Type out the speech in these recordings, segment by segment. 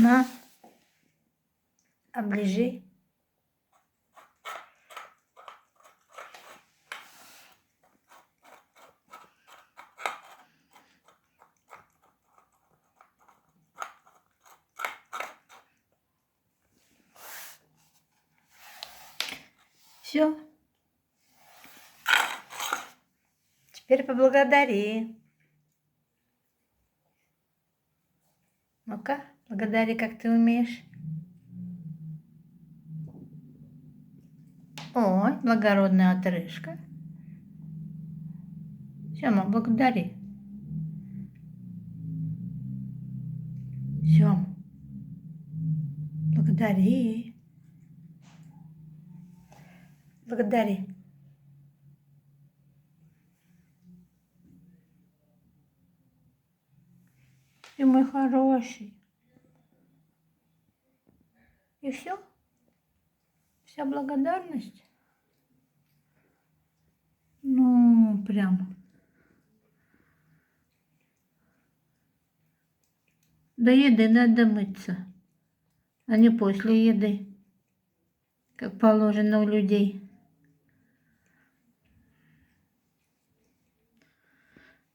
На, оближи. Все. Теперь поблагодари. Ну-ка, благодари, как ты умеешь. Ой, благородная отрыжка. Сёма, благодари. Сём, благодари. Благодари. Ты мой хороший. И все? Вся благодарность? Ну, прям. До еды надо мыться, а не после еды, как положено у людей.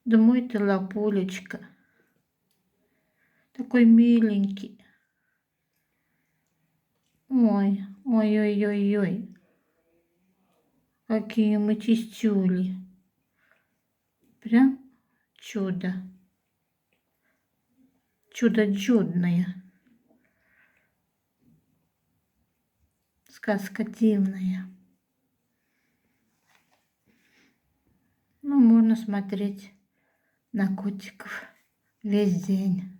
Да мой ты лапулечка, такой миленький. Ой, ой-ой-ой-ой, какие мы чистюли. Прям чудо. Чудо чудное. Сказка дивная. Ну, можно смотреть на котиков весь день.